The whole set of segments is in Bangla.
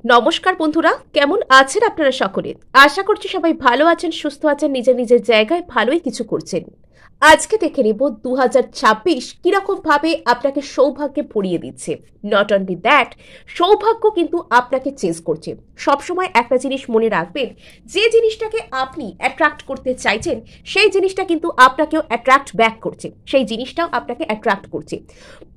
নমস্কার বন্ধুরা, কেমন আছেন আপনারা সকলে? আশা করছি সবাই ভালো আছেন, সুস্থ আছেন, নিজের নিজের জায়গায় ভালোই কিছু করছেন। আজকে দেখে নেব 2026 কিরকম ভাবে আপনাকে সৌভাগ্যে ভরিয়ে দিচ্ছে। নট অনলি দ্যাট, সৌভাগ্য কিন্তু আপনাকে চেজ করছে। সবসময় একটা জিনিস মনে রাখবেন, যে জিনিসটাকে আপনি অ্যাট্রাক্ট করতে চাইছেন সেই জিনিসটা কিন্তু আপনাকেও অ্যাট্রাক্ট ব্যাক করছে, সেই জিনিসটাও আপনাকে অ্যাট্রাক্ট করছে।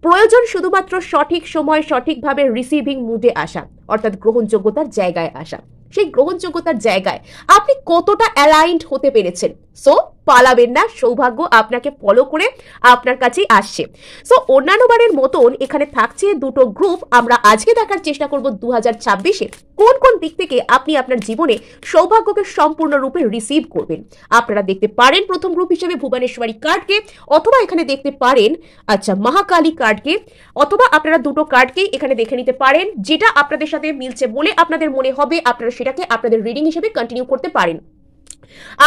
প্রয়োজন শুধুমাত্র সঠিক সময় সঠিকভাবে রিসিভিং মুডে আসা, অর্থাৎ গ্রহণযোগ্যতার জায়গায় আসা। সেই গ্রহণযোগ্যতার জায়গায় আপনি কতটা অ্যালাইন্ড হতে পেরেছেন। সো পালাবেন না, সৌভাগ্য আপনাকে ফলো করে আপনার কাছেই আসছে। সো অন্যান্য বারের মতন এখানে থাকছে দুটো গ্রুপ। আমরা আজকে দেখার চেষ্টা করব 2026-এ কোন কোন দিক থেকে আপনি আপনার জীবনে সৌভাগ্যকে সম্পূর্ণরূপে রিসিভ করবেন। আপনারা দেখতে পারেন প্রথম গ্রুপ হিসেবে ভুবনেশ্বরী কার্ডকে, অথবা এখানে দেখতে পারেন মহাকালী কার্ডকে, অথবা আপনারা দুটো কার্ডকেই এখানে দেখে নিতে পারেন। যেটা আপনাদের সাথে মিলছে বলে আপনাদের মনে হবে, আপনারা সেটাকে আপনাদের রিডিং হিসেবে কন্টিনিউ করতে পারেন।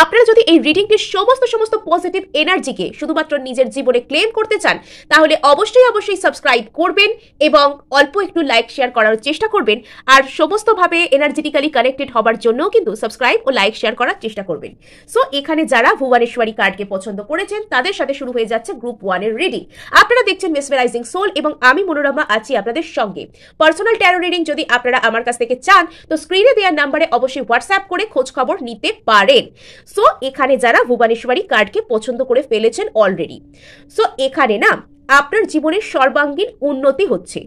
আপনারা যদি এই রিডিংটির সমস্ত পজিটিভ এনার্জিকে শুধুমাত্র নিজের জীবনে ক্লেম করতে চান, তাহলে অবশ্যই সাবস্ক্রাইব করবেন এবং অল্প একটু লাইক শেয়ার করার চেষ্টা করবেন। আর সমস্তভাবে এনার্জেটিক্যালি কানেক্টেড হবার জন্যও কিন্তু সাবস্ক্রাইব ও লাইক শেয়ার করার চেষ্টা করবেন। সো এখানে যারা ভুবনেশ্বরী কার্ডকে পছন্দ করেছেন তাদের সাথে শুরু হয়ে যাচ্ছে গ্রুপ 1 এর রিডিং। আপনারা দেখছেন মেসমেরাইজিং সোল এবং আমি মনোরমা আছি আপনাদের সঙ্গে। পার্সোনাল ট্যারো রিডিং যদি আপনারা আমার কাছ থেকে চান, তো স্ক্রিনে দেওয়া নাম্বারে অবশ্যই হোয়াটসঅ্যাপ করে খোঁজ খবর নিতে পারেন। সো এখানে যারা ভুবনেশ্বরী কার্ডকে পছন্দ করে ফেলেছেন অলরেডি, সো এখানে না আপনার জীবনের সর্বাঙ্গীন উন্নতি হচ্ছে।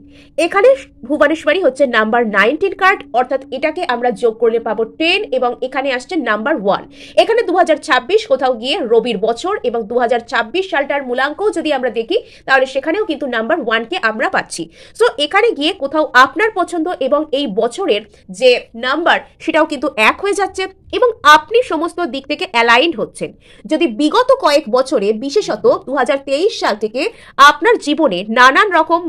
এখানে ভুবনেশ্বরী হচ্ছে নাম্বার 19 কার্ড, অর্থাৎ এটাকে আমরা যোগ করলে পাবো 10 এবং এখানে আসছে নাম্বার 1। এখানে 2026 কোথাও গিয়ে রবির বছর এবং 2026 সালটার মূলাঙ্কও যদি আমরা দেখি তাহলে সেখানেও কিন্তু নাম্বার 1কে আমরা পাচ্ছি। সো এখানে গিয়ে কোথাও আপনার পছন্দ এবং এই বছরের যে নাম্বার সেটাও কিন্তু এক হয়ে যাচ্ছে এবং আপনি সমস্ত দিক থেকে অ্যালাইন্ড হচ্ছেন। যদি বিগত কয়েক বছরে, বিশেষত 2023 সাল থেকে আপনার জীবনে নানান রকম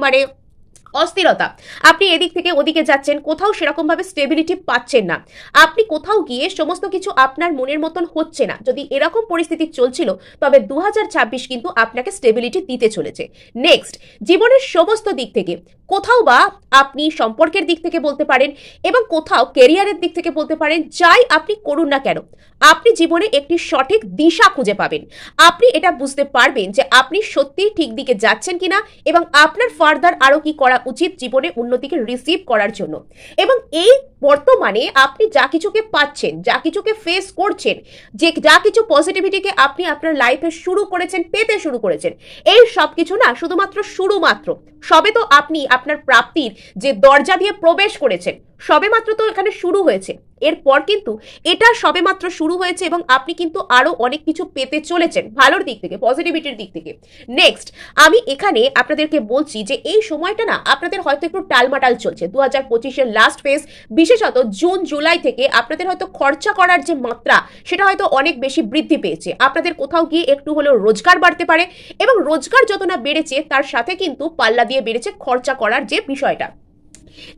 অস্থিরতা, আপনি এদিক থেকে ওদিকে যাচ্ছেন, কোথাও সেরকম ভাবে স্টেবিলিটি পাচ্ছেন না, আপনি কোথাও গিয়ে সমস্ত কিছু আপনার মনের মতন হচ্ছে না, যদি এরকম পরিস্থিতি চলছিল, তবে 2026 কিন্তু আপনাকে স্টেবিলিটি দিতে চলেছে। নেক্সট, জীবনের সমস্ত দিক থেকে কোথাও বা আপনি সম্পর্কের দিক থেকে বলতে পারেন এবং কোথাও কেরিয়ারের দিক থেকে বলতে পারেন, যাই আপনি করুন না কেন আপনি জীবনে একটি সঠিক দিশা খুঁজে পাবেন। আপনি এটা বুঝতে পারবেন যে আপনি সত্যি ঠিক দিকে যাচ্ছেন কিনা এবং আপনার ফার্দার আরো কি করা উচিত জীবনে উন্নতিকে রিসিভ করার জন্য। এবং এই বর্তমানে আপনি যা কিছুকে পাচ্ছেন, যা কিছুকে ফেস করছেন, যে যা কিছু পজিটিভিটিকে আপনি আপনার লাইফে শুরু করেছেন, পেতে শুরু করেছেন, এই সব কিছু না শুধুমাত্র শুরু মাত্র। সবে তো আপনি আপনার প্রাপ্তির যে দরজা দিয়ে প্রবেশ করেছেন, সবে মাত্র তো এখানে শুরু হয়েছে। এরপর কিন্তু এটা সবে মাত্র শুরু হয়েছে এবং আপনি কিন্তু আরো অনেক কিছু পেতে চলেছেন ভালোর দিক থেকে, পজিটিভিটির দিক থেকে। নেক্সট, আমি এখানে আপনাদেরকে বলছি যে এই সময়টা না আপনাদের হয়তো একটু টালমাটাল চলছে। 2025-এর লাস্ট ফেজ, বিশেষত জুন জুলাই থেকে আপনাদের হয়তো খরচা করার যে মাত্রা সেটা হয়তো অনেক বেশি বৃদ্ধি পেয়েছে। আপনাদের কোথাও গিয়ে একটু হলেও রোজগার বাড়তে পারে এবং রোজগার যত না বেড়েছে তার সাথে কিন্তু পাল্লা দিয়ে বেড়েছে খরচা করার যে বিষয়টা।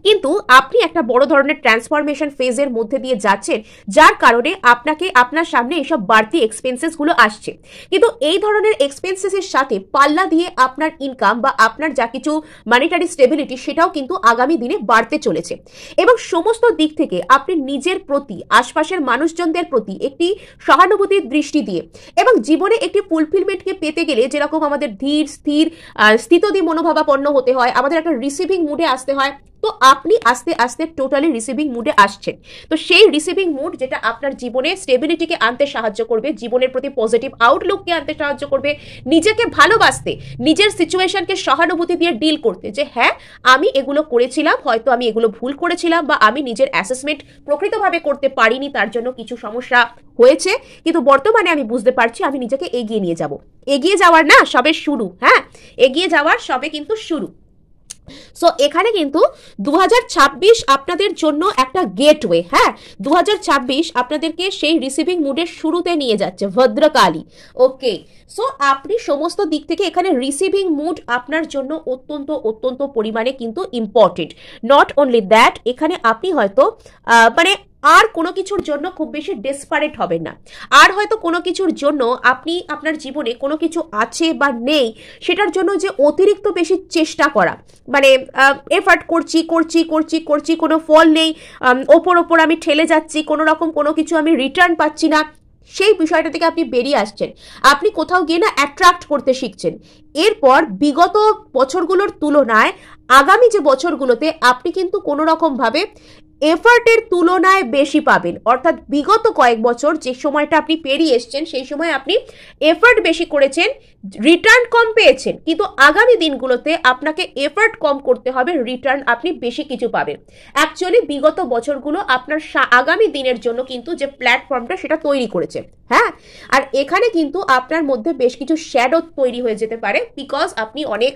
কিন্তু আপনি একটা বড় ধরনের ট্রান্সফরমেশন ফেজের মধ্যে দিয়ে যাচ্ছেন, যার কারণে আপনাকে আপনার সামনে এইসব বাড়তি এক্সপেন্সেস গুলো আসছে। কিন্তু এই ধরনের এক্সপেন্সেসের সাথে পাল্লা দিয়ে আপনার ইনকাম বা আপনার যা কিছু মানিটারি স্টেবিলিটি সেটাও কিন্তু আগামী দিনে বাড়তে চলেছে। এবং সমস্ত দিক থেকে আপনি নিজের প্রতি, আশপাশের মানুষজনদের প্রতি একটি সহানুভূতির দৃষ্টি দিয়ে এবং জীবনে একটি ফুলফিলমেন্টকে পেতে গেলে যেরকম আমাদের ধীর স্থির স্থিতদি মনোভাবাপন্ন হতে হয়, আমাদের একটা রিসিভিং মুডে আসতে হয়, তো আপনি আস্তে আস্তে টোটালি রিসিভিং মুডে আসছেন। তো সেই রিসিভিং মুড যেটা আপনার জীবনে স্টেবিলিটিকে আনতে সাহায্য করবে, জীবনের প্রতি পজিটিভ আউটলুককে আনতে সাহায্য করবে, নিজেকে ভালোবাসতে, নিজের সিচুয়েশনকে সহানুভূতি দিয়ে ডিল করতে, যে হ্যাঁ আমি এগুলো করেছিলাম, হয়তো আমি এগুলো ভুল করেছিলাম বা আমি নিজের অ্যাসেসমেন্ট প্রকৃতভাবে করতে পারিনি, তার জন্য কিছু সমস্যা হয়েছে, কিন্তু বর্তমানে আমি বুঝতে পারছি আমি নিজেকে এগিয়ে নিয়ে যাব। এগিয়ে যাওয়ার না সবে শুরু, হ্যাঁ এগিয়ে যাওয়ার সবে কিন্তু শুরু। সো এখানে কিন্তু 2026 আপনাদের জন্য একটা গেটওয়ে, হ্যাঁ 2026 আপনাদেরকে সেই রিসিভিং মুডের শুরুতে নিয়ে যাচ্ছে, ভদ্রকালী। ওকে, সো আপনি সমস্ত দিক থেকে এখানে রিসিভিং মুড আপনার জন্য অত্যন্ত পরিমাণে কিন্তু ইম্পর্টেন্ট। নট অনলি দ্যাট, এখানে আপনি হয়তো আর কোনো কিছুর জন্য খুব বেশি ডেসপারেট হবেন না। আর হয়তো কোনো কিছুর জন্য আপনি আপনার জীবনে কোনো কিছু আছে বা নেই সেটার জন্য যে অতিরিক্ত বেশি চেষ্টা করা, মানে এফার্ট করছি করছি করছি করছি, কোনো ফল নেই, ওপর আমি ঠেলে যাচ্ছি, কোনো রকম কোনো কিছু আমি রিটার্ন পাচ্ছি না, সেই বিষয়টা থেকে আপনি বেরিয়ে আসছেন। আপনি কোথাও গিয়ে না অ্যাট্রাক্ট করতে শিখছেন। এরপর বিগত বছরগুলোর তুলনায় আগামী যে বছরগুলোতে আপনি কিন্তু কোনো রকমভাবে এফার্টের তুলনায় বেশি পাবেন। অর্থাৎ বিগত কয়েক বছর যে সময়টা আপনি পেরিয়ে এসছেন সেই সময় আপনি এফার্ট বেশি করেছেন, রিটার্ন কম পেয়েছেন, কিন্তু আগামী দিনগুলোতে আপনাকে এফার্ট কম করতে হবে, রিটার্ন আপনি বেশি কিছু পাবেন। অ্যাকচুয়ালি বিগত বছরগুলো আপনার আগামী দিনের জন্য কিন্তু যে প্ল্যাটফর্মটা সেটা তৈরি করেছে। হ্যাঁ, আর এখানে কিন্তু আপনার মধ্যে বেশ কিছু শ্যাডো তৈরি হয়ে যেতে পারে, বিকজ আপনি অনেক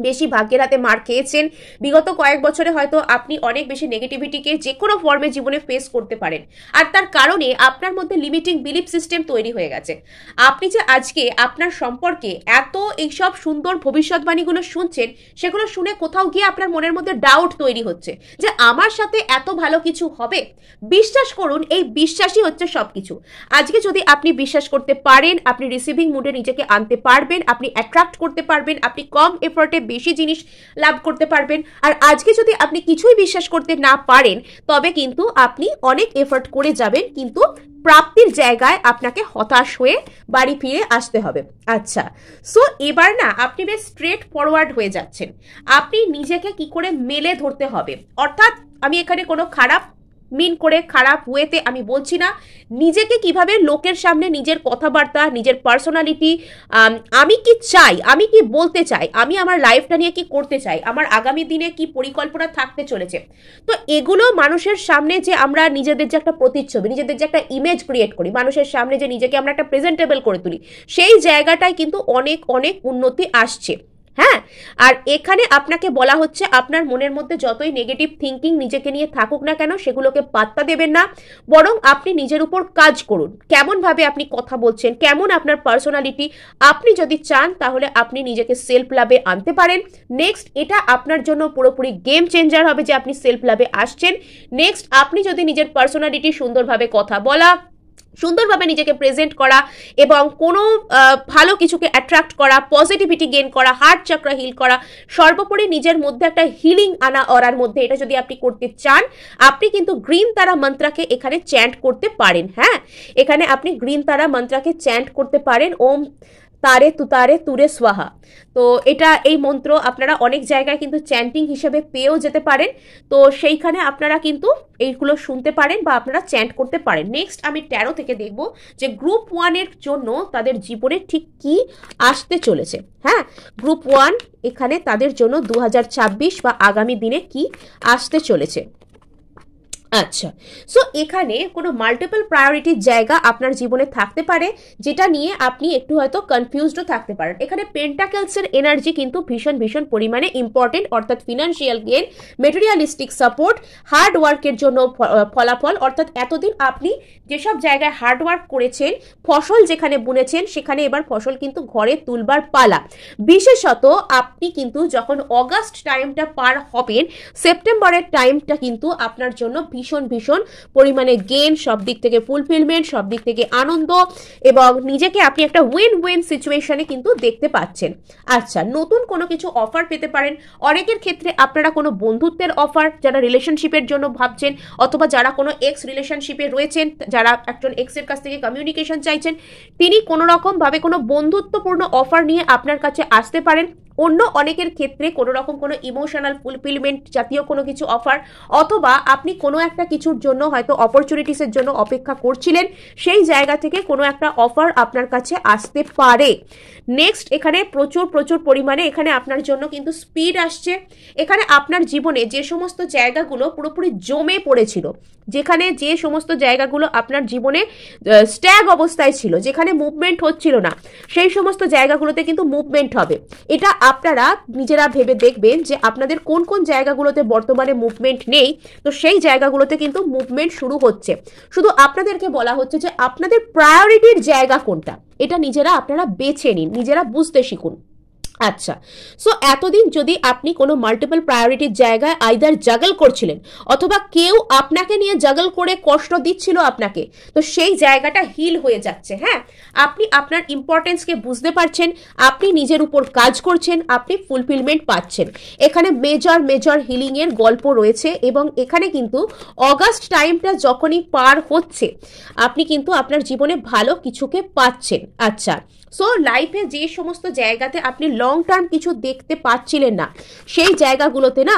বেশি ভাগ্যের হাতে মার খেয়েছেন। বিগত কয়েক বছরে হয়তো আপনি অনেক বেশি নেগেটিভিটিকে যে কোনো ফর্মে জীবনে ফেস করতে পারেন, আর তার কারণে আপনার মধ্যে লিমিটিং বিলিফ সিস্টেম তৈরি হয়ে গেছে। আপনি যে আজকে আপনার সম্পর্কে এত এইসব সুন্দর ভবিষ্যৎবাণীগুলো শুনছেন, সেগুলো শুনে কোথাও গিয়ে আপনার মনের মধ্যে ডাউট তৈরি হচ্ছে যে আমার সাথে এত ভালো কিছু হবে। বিশ্বাস করুন, এই বিশ্বাসই হচ্ছে সব কিছু। আজকে যদি আপনি বিশ্বাস করতে পারেন, আপনি রিসিভিং মুডে নিজেকে আনতে পারবেন, আপনি অ্যাট্রাক্ট করতে পারবেন, আপনি কম এফোর্টে বেশি জিনিস লাভ করতে পারবেন। আর আজকে যদি আপনি কিছুই বিশ্বাস করতে না পারেন, তবে কিন্তু আপনি অনেক এফোর্ট করে যাবেন, কিন্তু প্রাপ্তির জায়গায় আপনাকে হতাশ হয়ে বাড়ি ফিরে আসতে হবে। আচ্ছা, সো এবার না আপনি বেশ স্ট্রেট ফরওয়ার্ড হয়ে যাচ্ছেন। আপনি নিজেকে কি করে মেলে ধরতে হবে, অর্থাৎ আমি এখানে কোনো খারাপ মিন করে খারাপ ওয়েতে আমি বলছি না, নিজেকে কিভাবে লোকের সামনে নিজের কথাবার্তা, নিজের পার্সোনালিটি, আমি কি চাই, আমি কি বলতে চাই, আমি আমার লাইফটা নিয়ে কি করতে চাই, আমার আগামী দিনে কি পরিকল্পনা থাকতে চলেছে, তো এগুলো মানুষের সামনে যে আমরা নিজেদের যে একটা প্রতিচ্ছবি, নিজেদের যে একটা ইমেজ ক্রিয়েট করি, মানুষের সামনে যে নিজেকে আমরা একটা প্রেজেন্টেবল করে তুলি, সেই জায়গাটায় কিন্তু অনেক অনেক উন্নতি আসছে। হ্যাঁ, আর এখানে আপনাকে বলা হচ্ছে আপনার মনের মধ্যে যতই নেগেটিভ থিঙ্কিং নিজেকে নিয়ে থাকুক না কেন, সেগুলোকে পাত্তা দেবেন না, বরং আপনি নিজের উপর কাজ করুন। কেমনভাবে আপনি কথা বলছেন, কেমন আপনার পার্সোনালিটি, আপনি যদি চান তাহলে আপনি নিজেকে সেলফ লাভে আনতে পারেন। নেক্সট, এটা আপনার জন্য পুরোপুরি গেম চেঞ্জার হবে যে আপনি সেলফ লাভে আসছেন। নেক্সট, আপনি যদি নিজের পার্সোনালিটি সুন্দরভাবে কথা বলা, সুন্দরভাবে নিজেকে প্রেজেন্ট করা এবং কোনো ভালো কিছুকে অ্যাট্রাক্ট করা, পজিটিভিটি গেইন করা, হার্ট চক্র হিল করা, সর্বোপরি নিজের মধ্যে একটা হিলিং আনা অরার মধ্যে, এটা যদি আপনি করতে চান, আপনি কিন্তু গ্রিন তারা মন্ত্রকে এখানে চ্যান্ট করতে পারেন। হ্যাঁ, এখানে আপনি গ্রিন তারা মন্ত্রকে চ্যান্ট করতে পারেন, ওম তারে তুতারে তুরে সোহা। তো এটা, এই মন্ত্র আপনারা অনেক জায়গায় কিন্তু চ্যান্টিং হিসেবে পেয়েও যেতে পারেন, তো সেইখানে আপনারা কিন্তু এইগুলো শুনতে পারেন বা আপনারা চ্যান্ট করতে পারেন। নেক্সট আমি 13 থেকে দেখব যে গ্রুপ 1-এর জন্য তাদের জীবনে ঠিক কি আসতে চলেছে। হ্যাঁ, গ্রুপ 1 এখানে তাদের জন্য 2026 বা আগামী দিনে কি আসতে চলেছে। আচ্ছা, সো এখানে কোনো মাল্টিপল প্রায়োরিটির জায়গা আপনার জীবনে থাকতে পারে, যেটা নিয়ে আপনি একটু হয়তো কনফিউজডও থাকতে পারেন। এখানে পেন্টাকেলসের এনার্জি কিন্তু ভীষণ ভীষণ পরিমাণে ইম্পর্টেন্ট, অর্থাৎ financial gain, materialistic support, hard ওয়ার্কের জন্য ফলাফল, অর্থাৎ এতদিন আপনি যেসব জায়গায় হার্ড ওয়ার্ক করেছেন, ফসল যেখানে বুনেছেন, সেখানে এবার ফসল কিন্তু ঘরে তুলবার পালা। বিশেষত আপনি কিন্তু যখন অগাস্ট টাইমটা পার হবেন, সেপ্টেম্বরের টাইমটা কিন্তু আপনার জন্য ভীষণ ভীষণ পরিমাণে গেন, সব দিক থেকে ফুলফিলমেন্ট, সব দিক থেকে আনন্দ, এবং নিজেকে আপনি একটা উইন উইন সিচুয়েশনে কিন্তু দেখতে পাচ্ছেন। আচ্ছা, নতুন কোনো কিছু অফার পেতে পারেন। অনেকের ক্ষেত্রে আপনারা কোনো বন্ধুত্বের অফার, যারা রিলেশনশিপের জন্য ভাবছেন, অথবা যারা কোনো এক্স রিলেশনশিপে রয়েছেন, যারা একজন এক্সের কাছ থেকে কমিউনিকেশন চাইছেন, তিনি কোনো রকম ভাবে কোনো বন্ধুত্বপূর্ণ অফার নিয়ে আপনার কাছে আসতে পারেন। অন্য অনেকের ক্ষেত্রে কোনো রকম কোনো ইমোশনাল ফুলফিলমেন্ট জাতীয় কোনো কিছু অফার, অথবা আপনি কোনো একটা কিছুর জন্য হয়তো অপরচুনিটিসের জন্য অপেক্ষা করছিলেন, সেই জায়গা থেকে কোনো একটা অফার আপনার কাছে আসতে পারে। নেক্সট, এখানে প্রচুর প্রচুর পরিমাণে এখানে আপনার জন্য কিন্তু স্পিড আসছে। এখানে আপনার জীবনে যে সমস্ত জায়গাগুলো পুরোপুরি জমে পড়েছিল, যেখানে যে সমস্ত জায়গাগুলো আপনার জীবনে স্ট্যাগ অবস্থায় ছিল, যেখানে মুভমেন্ট হচ্ছিল না, সেই সমস্ত জায়গাগুলোতে কিন্তু মুভমেন্ট হবে। এটা আপনারা নিজেরা ভেবে দেখবেন যে আপনাদের কোন কোন জায়গাগুলোতে বর্তমানে মুভমেন্ট নেই, তো সেই জায়গাগুলোতে কিন্তু মুভমেন্ট শুরু হচ্ছে। শুধু আপনাদেরকে বলা হচ্ছে যে আপনাদের প্রায়োরিটির জায়গা কোনটা, এটা নিজেরা আপনারা বেছে নিন, নিজেরা বুঝতে শিখুন। আচ্ছা, সো এতদিন যদি আপনি কোনো মাল্টিপল প্রায়োরিটির জায়গায় আইদার জাগল করছিলেন অথবা কেউ আপনাকে নিয়ে জাগল করে কষ্ট দিচ্ছিল আপনাকে, তো সেই জায়গাটা হিল হয়ে যাচ্ছে। হ্যাঁ, আপনি আপনার ইম্পর্টেন্সকে বুঝতে পারছেন, আপনি নিজের উপর কাজ করছেন, আপনি ফুলফিলমেন্ট পাচ্ছেন। এখানে মেজর মেজর হিলিংয়ের গল্প রয়েছে এবং এখানে কিন্তু অগাস্ট টাইমটা যখনই পার হচ্ছে আপনি কিন্তু আপনার জীবনে ভালো কিছুকে পাচ্ছেন। আচ্ছা, সো লাইফে যে সমস্ত জায়গাতে আপনি লং টার্ম কিছু দেখতে পাচ্ছিলেন না, সেই জায়গাগুলোতে না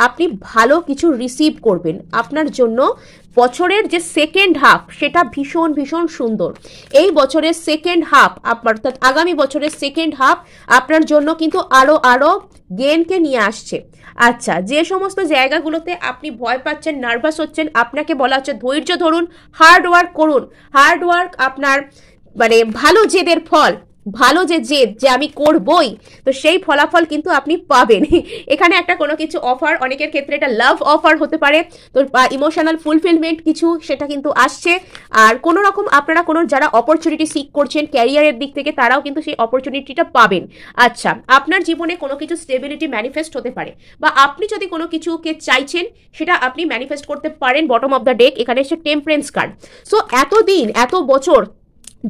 আপনি ভালো কিছু রিসিভ করবেন। আপনার জন্য বছরের যে সেকেন্ড হাফ সেটা ভীষণ ভীষণ সুন্দর। এই বছরের সেকেন্ড হাফ, অর্থাৎ আগামী বছরের সেকেন্ড হাফ আপনার জন্য কিন্তু আরো আরো গেইনকে নিয়ে আসছে। আচ্ছা, যে সমস্ত জায়গাগুলোতে আপনি ভয় পাচ্ছেন, নার্ভাস হচ্ছেন, আপনাকে বলা হচ্ছে ধৈর্য ধরুন, হার্ড ওয়ার্ক করুন। হার্ড ওয়ার্ক আপনার মানে ভালো জেদের ফল, ভালো যে জেদ যে আমি করবই, তো সেই ফলাফল কিন্তু আপনি পাবেন। এখানে একটা কোনো কিছু অফার, অনেকের ক্ষেত্রে এটা লাভ অফার হতে পারে, তো ইমোশনাল ফুলফিলমেন্ট কিছু সেটা কিন্তু আসছে। আর কোনো রকম আপনারা কোনো যারা অপরচুনিটি সিক করছেন ক্যারিয়ারের দিক থেকে, তারাও কিন্তু সেই অপরচুনিটিটা পাবেন। আচ্ছা, আপনার জীবনে কোনো কিছু স্টেবিলিটি ম্যানিফেস্ট হতে পারে, বা আপনি যদি কোনো কিছুকে চাইছেন সেটা আপনি ম্যানিফেস্ট করতে পারেন। বটম অফ দ্য ডেক এখানে এসে টেম্পারেন্স কার্ড। সো এতদিন এত বছর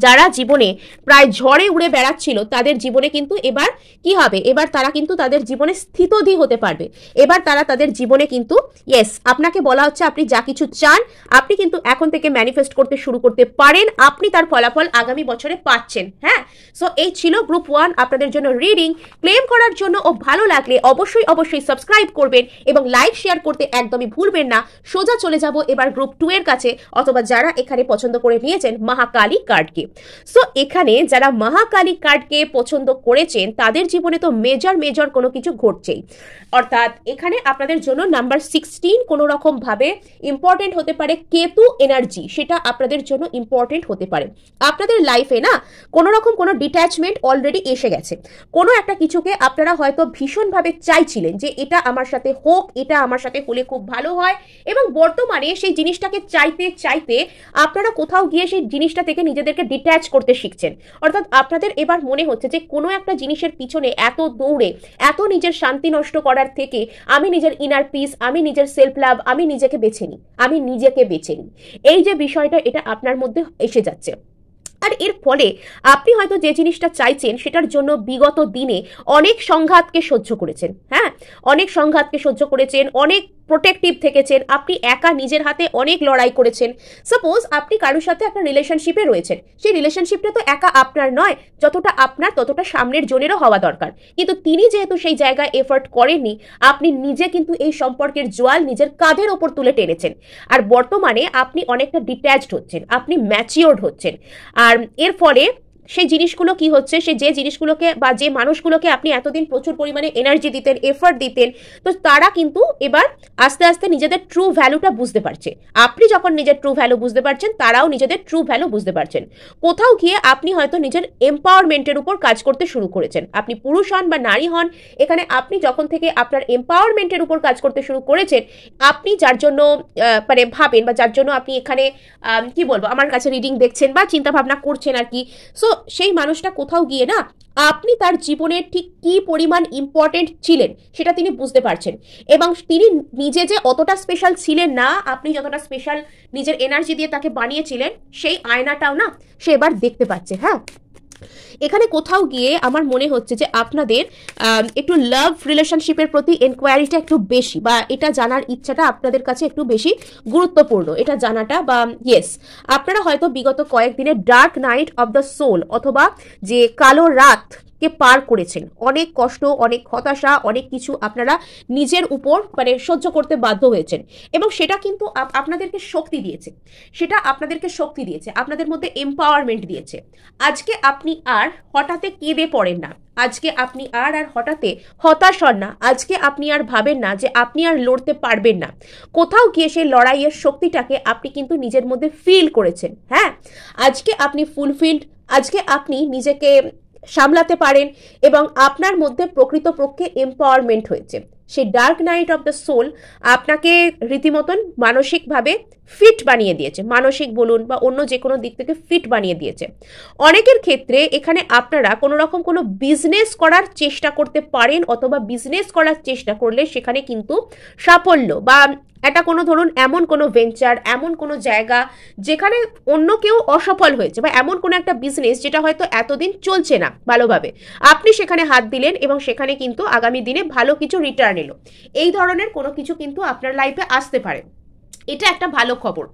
যারা জীবনে প্রায় ঝড়ে উড়ে বেড়াচ্ছিল, তাদের জীবনে কিন্তু এবার কি হবে, এবার তারা কিন্তু তাদের জীবনে স্থিতধী হতে পারবে। এবার তারা তাদের জীবনে কিন্তু ইয়েস, আপনাকে বলা হচ্ছে আপনি যা কিছু চান আপনি কিন্তু এখন থেকে ম্যানিফেস্ট করতে শুরু করতে পারেন, আপনি তার ফলাফল আগামী বছরে পাচ্ছেন। হ্যাঁ, সো এই ছিল গ্রুপ 1 আপনাদের জন্য রিডিং। ক্লেম করার জন্য ও ভালো লাগলে অবশ্যই অবশ্যই সাবস্ক্রাইব করবেন এবং লাইক শেয়ার করতে একদমই ভুলবেন না। সোজা চলে যাব এবার গ্রুপ 2 এর কাছে, অথবা যারা এখানে পছন্দ করে নিয়েছেন মহাকালী কার্ডকে। সো এখানে যারা মহাকালী কার্ডকে পছন্দ করেছেন তাদের জীবনে তো মেজর মেজর কোনো কিছু ঘটছেই, অর্থাৎ এখানে আপনাদের জন্য নাম্বার 16 কোনো রকম ভাবে ইম্পর্টেন্ট হতে পারে। কেতু এনার্জি সেটা আপনাদের জন্য ইম্পর্টেন্ট হতে পারে। আপনাদের লাইফে না কোনো রকম কোনো ডিট্যাচমেন্ট অলরেডি এসে গেছে। কোনো একটা কিছুকে আপনারা হয়তো ভীষণভাবে চাইছিলেন যে এটা আমার সাথে হোক, এটা আমার সাথে হলে খুব ভালো হয়, এবং বর্তমানে সেই জিনিসটাকে চাইতে চাইতে আপনারা কোথাও গিয়ে সেই জিনিসটা থেকে নিজেদেরকে ডিট্যাচ করতে শিখছেন। অর্থাৎ আপনাদের এবার মনে হচ্ছে যে কোনো একটা জিনিসের পিছনে এত দৌড়ে, এত নিজের শান্তি নষ্ট করার থেকে আমি নিজের ইনার পিস, আমি নিজের সেলফ লাভ, আমি নিজেকে বেছে নিই, আমি নিজেকে বেছে নিই। এই যে বিষয়টা, এটা আপনার মধ্যে এসে যাচ্ছে। আর এর ফলে আপনি হয়তো যে জিনিসটা চাইছেন সেটার জন্য বিগত দিনে অনেক সংঘাতকে সহ্য করেছেন। হ্যাঁ, অনেক সংঘাতকে সহ্য করেছেন, অনেক প্রোটেক্টিভ থেকেছেন, আপনি একা নিজের হাতে অনেক লড়াই করেছেন। সাপোজ আপনি কারোর সাথে একটা রিলেশনশিপে রয়েছেন, সেই রিলেশনশিপটা তো একা আপনার নয়, যতটা আপনার ততটা সামনের জনেরও হওয়া দরকার, কিন্তু তিনি যেহেতু সেই জায়গায় এফোর্ট করেননি, আপনি নিজে কিন্তু এই সম্পর্কের জোয়াল নিজের কাঁধের ওপর তুলে টেনেছেন। আর বর্তমানে আপনি অনেকটা ডিট্যাচড হচ্ছেন, আপনি ম্যাচিওর্ড হচ্ছেন। আর এর ফলে সেই জিনিসগুলো কি হচ্ছে, সে যে জিনিসগুলোকে বা যে মানুষগুলোকে আপনি এতদিন প্রচুর পরিমাণে এনার্জি দিতেন, এফর্ট দিতেন, তো তারা কিন্তু এবার আস্তে আস্তে নিজেদের ট্রু ভ্যালুটা বুঝতে পারছে। আপনি যখন নিজের ট্রু ভ্যালু বুঝতে পারছেন, তারাও নিজেদের ট্রু ভ্যালু বুঝতে পারছেন। কোথাও গিয়ে আপনি হয়তো নিজের এম্পাওয়ারমেন্টের উপর কাজ করতে শুরু করেছেন। আপনি পুরুষ হন বা নারী হন, এখানে আপনি যখন থেকে আপনার এম্পাওয়ারমেন্টের উপর কাজ করতে শুরু করেছেন, আপনি যার জন্য মানে ভাবেন বা যার জন্য আপনি এখানে কি বলবো আমার কাছে রিডিং দেখছেন বা চিন্তা ভাবনা করছেন আর কি, সো সেই মানুষটা কোথাও গিয়ে না আপনি তার জীবনের ঠিক কি পরিমাণ ইম্পর্টেন্ট ছিলেন সেটা তিনি বুঝতে পারছেন, এবং তিনি নিজে যে অতটা স্পেশাল ছিলেন না, আপনি যতটা স্পেশাল নিজের এনার্জি দিয়ে তাকে বানিয়েছিলেন, সেই আয়নাটাও না সে এবার দেখতে পাচ্ছে। হ্যাঁ, এখানে কোথাও গিয়ে আমার মনে হচ্ছে যে আপনাদের একটু লাভ রিলেশনশিপের প্রতি এনকোয়ারিটা একটু বেশি, বা এটা জানার ইচ্ছাটা আপনাদের কাছে একটু বেশি গুরুত্বপূর্ণ, এটা জানাটা। বা ইয়েস, আপনারা হয়তো বিগত কয়েকদিনের dark night of the soul অথবা যে কালো রাত কে পার করেছেন, অনেক কষ্ট, অনেক হতাশা, অনেক কিছু আপনারা নিজের উপর মানে সহ্য করতে বাধ্য হয়েছেন, এবং সেটা কিন্তু আপনাদেরকে শক্তি দিয়েছে, সেটা আপনাদেরকে শক্তি দিয়েছে, আপনাদের মধ্যে এম্পাওয়ারমেন্ট দিয়েছে। আজকে আপনি আর হঠাৎ কেঁদে পড়েন না, আজকে আপনি আর হঠাৎ হতাশ হন না, আজকে আপনি আর ভাবেন না যে আপনি আর লড়তে পারবেন না। কোথাও গিয়ে সেই লড়াইয়ের শক্তিটাকে আপনি কিন্তু নিজের মধ্যে ফিল করেছেন। হ্যাঁ, আজকে আপনি ফুলফিলড, আজকে আপনি নিজেকে সামলাতে পারেন, এবং আপনার মধ্যে প্রকৃতপক্ষে এম্পাওয়ারমেন্ট হয়েছে। সেই dark night of the soul আপনাকে রীতিমতন মানসিকভাবে ফিট বানিয়ে দিয়েছে, মানসিক বলুন বা অন্য যে কোনো দিক থেকে ফিট বানিয়ে দিয়েছে। অনেকের ক্ষেত্রে এখানে আপনারা কোনো রকম কোনো বিজনেস করার চেষ্টা করতে পারেন, অথবা বিজনেস করার চেষ্টা করলে সেখানে কিন্তু সাফল্য বা এটা কোনো ধরুন এমন কোনো ভেঞ্চার, এমন কোনো জায়গা যেখানে অন্য কেউ অসফল হয়েছে, বা এমন কোনো একটা বিজনেস যেটা হয়তো এতদিন চলছে না ভালোভাবে, আপনি সেখানে হাত দিলেন এবং সেখানে কিন্তু আগামী দিনে ভালো কিছু রিটার্ন এলো। এই ধরনের কোনো কিছু কিন্তু আপনার লাইফে আসতে পারে, এটা একটা ভালো খবর।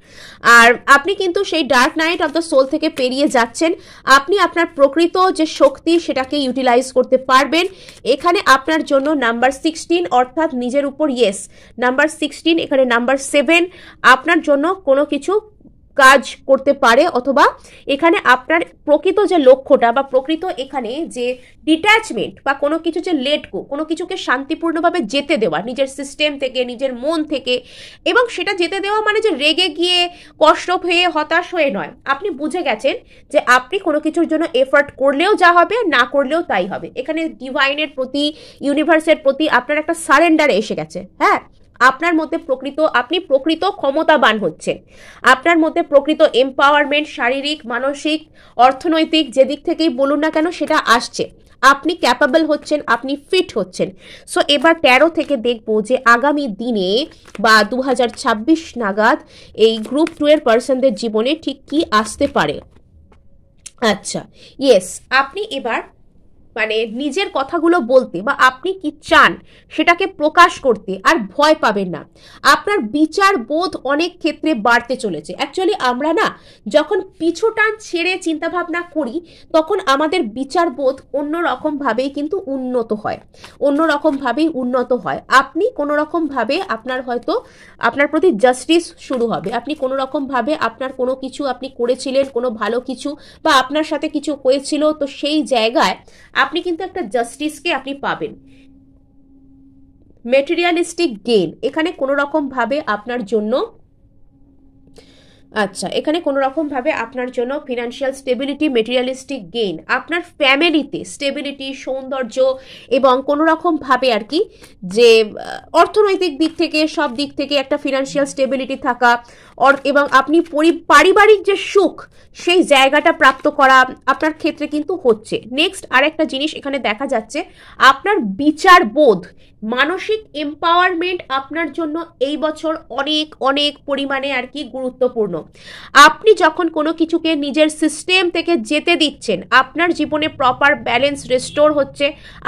আর আপনি কিন্তু সেই dark night of the soul থেকে পেরিয়ে যাচ্ছেন, আপনি আপনার প্রকৃত যে শক্তি সেটাকে ইউটিলাইজ করতে পারবেন। এখানে আপনার জন্য নাম্বার 16 অর্থাৎ নিজের উপর ইয়েস, নাম্বার 16 এখানে নাম্বার 7 আপনার জন্য কোনো কিছু কাজ করতে পারে, অথবা এখানে আপনার প্রকৃত যে লক্ষ্যটা বা প্রকৃত এখানে যে ডিট্যাচমেন্ট বা কোনো কিছু যে লেট গো, কোনো কিছুকে শান্তিপূর্ণভাবে যেতে দেওয়া নিজের সিস্টেম থেকে, নিজের মন থেকে, এবং সেটা যেতে দেওয়া মানে যে রেগে গিয়ে কষ্ট হয়ে হতাশ হয়ে নয়, আপনি বুঝে গেছেন যে আপনি কোনো কিছুর জন্য এফর্ট করলেও যা হবে, না করলেও তাই হবে। এখানে ডিভাইনের প্রতি, ইউনিভার্সের প্রতি আপনার একটা সারেন্ডারে এসে গেছে। হ্যাঁ, আপনার মধ্যে আপনি প্রকৃত ক্ষমতাবান হচ্ছেন, আপনার মধ্যে প্রকৃত এম্পাওয়ারমেন্ট, শারীরিক, মানসিক, অর্থনৈতিক যে দিক থেকেই বলুন না কেন সেটা আসছে, আপনি ক্যাপাবল হচ্ছেন, আপনি ফিট হচ্ছেন। সো এবার 13 থেকে দেখবো যে আগামী দিনে বা 2026 নাগাদ এই গ্রুপ 2 এর পার্সনদের জীবনে ঠিক কি আসতে পারে। আচ্ছা, ইয়েস, আপনি এবার মানে নিজের কথাগুলো বলতে বা আপনি কি চান সেটাকে প্রকাশ করতে আর ভয় পাবেন না। আপনার বিচার বোধ অনেক ক্ষেত্রে বাড়তে চলেছে। অ্যাকচুয়ালি আমরা না যখন পিছুটান ছেড়ে চিন্তাভাবনা করি তখন আমাদের বিচার বোধ অন্যরকমভাবেই কিন্তু উন্নত হয়। আপনি কোনো রকমভাবে আপনার হয়তো আপনার প্রতি জাস্টিস শুরু হবে, আপনি কোনো রকমভাবে আপনার কোনো কিছু আপনি করেছিলেন, কোনো ভালো কিছু বা আপনার সাথে কিছু হয়েছিল, তো সেই জায়গায় আপনি কিন্তু একটা জাস্টিসকে আপনি পাবেন। মেটেরিয়ালিস্টিক গেইন এখানে কোনো রকম ভাবে আপনার জন্য, আচ্ছা, এখানে কোনো রকম ভাবে আপনার জন্য ফিনান্সিয়াল স্টেবিলিটি, মেটেরিয়ালিস্টিক গেইন, আপনার ফ্যামিলিতে স্টেবিলিটি, সৌন্দর্য এবং কোনো রকম ভাবে আর কি যে অর্থনৈতিক দিক থেকে সব দিক থেকে একটা ফিনান্সিয়াল স্টেবিলিটি থাকা, এবং আপনি পারিবারিক যে সুখ সেই জায়গাটা প্রাপ্ত করা আপনার ক্ষেত্রে কিন্তু হচ্ছে। নেক্সট আরেকটা জিনিস এখানে দেখা যাচ্ছে, আপনার বিচার বোধ, মানসিক এম্পাওয়ারমেন্ট আপনার জন্য এই বছর অনেক অনেক পরিমাণে আর কি গুরুত্বপূর্ণ। আপনি যখন কোনো কিছুকে নিজের সিস্টেম থেকে যেতে দিচ্ছেন, আপনার জীবনে প্রপার ব্যালেন্স রেস্টোর হচ্ছে,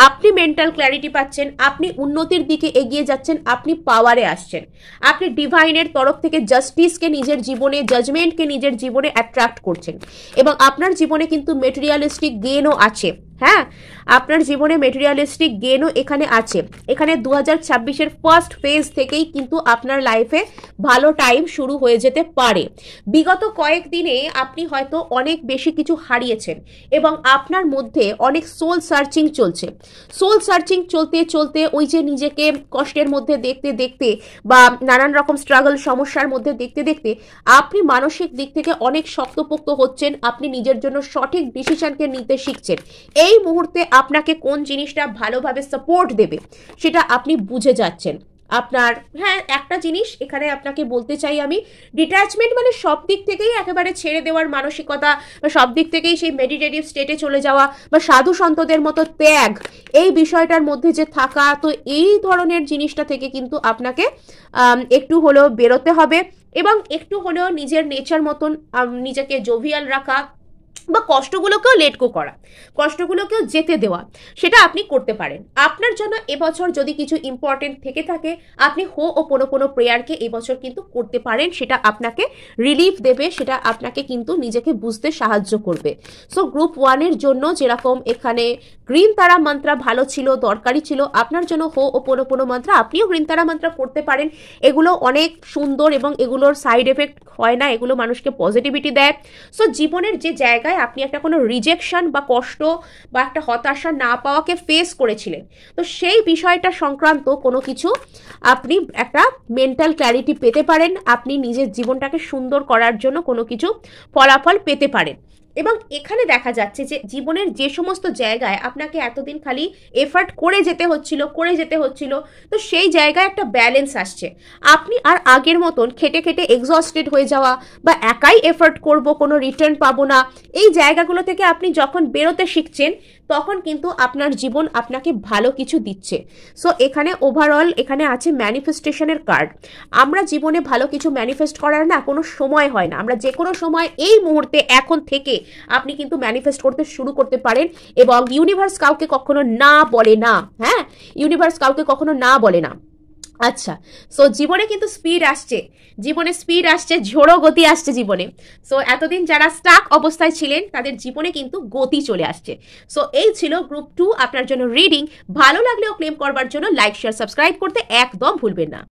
আপনি মেন্টাল ক্ল্যারিটি পাচ্ছেন, আপনি উন্নতির দিকে এগিয়ে যাচ্ছেন, আপনি পাওয়ারে আসছেন, আপনি ডিভাইনের তরফ থেকে জাস্টিসকে নিজের জীবনে, জাজমেন্টকে নিজের জীবনে অ্যাট্রাক্ট করছেন, এবং আপনার জীবনে কিন্তু মেটেরিয়ালিস্টিক গেইনও আছে। হ্যাঁ, আপনার জীবনে মেটেরিয়ালিস্টিক গেইনও এখানে আছে। এখানে 2026-এর ফার্স্ট ফেজ থেকেই কিন্তু আপনার লাইফে ভালো টাইম শুরু হয়ে যেতে পারে। বিগত কয়েকদিনে আপনি হয়তো অনেক বেশি কিছু হারিয়েছেন এবং আপনার মধ্যে অনেক সোল সার্চিং চলছে। সোল সার্চিং চলতে চলতে ওই যে নিজেকে কষ্টের মধ্যে দেখতে দেখতে বা নানান রকম স্ট্রাগল, সমস্যার মধ্যে দেখতে দেখতে আপনি মানসিক দিক থেকে অনেক শক্তপোক্ত হচ্ছেন, আপনি নিজের জন্য সঠিক ডিসিশনকে নিতে শিখছেন। এই মুহূর্তে আপনাকে কোন জিনিসটা ভালোভাবে সাপোর্ট দেবে সেটা আপনি বুঝে যাচ্ছেন। আপনার, হ্যাঁ, একটা জিনিস এখানে আপনাকে বলতে চাই আমি, ডিট্যাচমেন্ট মানে সব দিক থেকেই একেবারে ছেড়ে দেওয়ার মানসিকতা, বা সব দিক থেকেই সেই মেডিটেটিভ স্টেটে চলে যাওয়া বা সাধু সন্তদের মতো ত্যাগ, এই বিষয়টার মধ্যে যে থাকা, তো এই ধরনের জিনিসটা থেকে কিন্তু আপনাকে একটু হলেও বেরোতে হবে এবং একটু হলেও নিজের নেচার মতন নিজেকে জোভিয়াল রাখা বা কষ্টগুলোকেও লেট গো করা, কষ্টগুলোকেও যেতে দেওয়া, সেটা আপনি করতে পারেন। আপনার জন্য এবছর যদি কিছু ইম্পর্টেন্ট থেকে থাকে, আপনি হো ও পোনো প্রেয়ারকে এবছর কিন্তু করতে পারেন, সেটা আপনাকে রিলিফ দেবে, সেটা আপনাকে কিন্তু নিজেকে বুঝতে সাহায্য করবে। সো গ্রুপ 1-এর জন্য যেরকম এখানে গ্রিন তারা মন্ত্র ভালো ছিল, দরকারি ছিল, আপনার জন্য হো ও পোনো মন্ত্র, আপনিও গ্রিন তারা মন্ত্র করতে পারেন। এগুলো অনেক সুন্দর এবং এগুলোর সাইড এফেক্ট হয় না, এগুলো মানুষকে পজিটিভিটি দেয়। সো জীবনের যে জায়গায় আপনি একটা কোনো রিজেকশন বা কষ্ট বা একটা হতাশা না পাওয়াকে ফেস করেছিলেন, তো সেই বিষয়টা সংক্রান্ত কোনো কিছু আপনি একটা মেন্টাল ক্ল্যারিটি পেতে পারেন, আপনি নিজের জীবনটাকে সুন্দর করার জন্য কোনো কিছু ফলাফল পেতে পারেন। এবং এখানে দেখা যাচ্ছে যে জীবনের যে সমস্ত জায়গায় আপনাকে এতদিন খালি এফার্ট করে যেতে হচ্ছিল, তো সেই জায়গায় একটা ব্যালেন্স আসছে। আপনি আর আগের মতন খেটে খেটে এক্সস্টেড হয়ে যাওয়া বা একাই এফার্ট করব কোনো রিটার্ন পাবো না, এই জায়গাগুলো থেকে আপনি যখন বেরোতে শিখছেন তখন কিন্তু আপনার জীবন আপনাকে ভালো কিছু দিচ্ছে। সো এখানে ওভারঅল এখানে আছে ম্যানিফেস্টেশনের কার্ড। আমরা জীবনে ভালো কিছু ম্যানিফেস্ট করার না কোনো সময় হয় না, আমরা যে কোনো সময় এই মুহূর্তে এখন থেকে আপনি কিন্তু ম্যানিফেস্ট করতে শুরু করতে পারেন। এবং ইউনিভার্স কাউকে কখনো না বলে না, হ্যাঁ, ইউনিভার্স কাউকে কখনো না বলে না। আচ্ছা, সো জীবনে কিন্তু স্পিড আসছে, ঝোড়ো গতি আসছে জীবনে। সো এতদিন যারা স্টাক অবস্থায় ছিলেন তাদের জীবনে কিন্তু গতি চলে আসছে। সো এই ছিল গ্রুপ 2 আপনার জন্য রিডিং। ভালো লাগলেও ক্লেম করবার জন্য লাইক শেয়ার সাবস্ক্রাইব করতে একদম ভুলবেন না।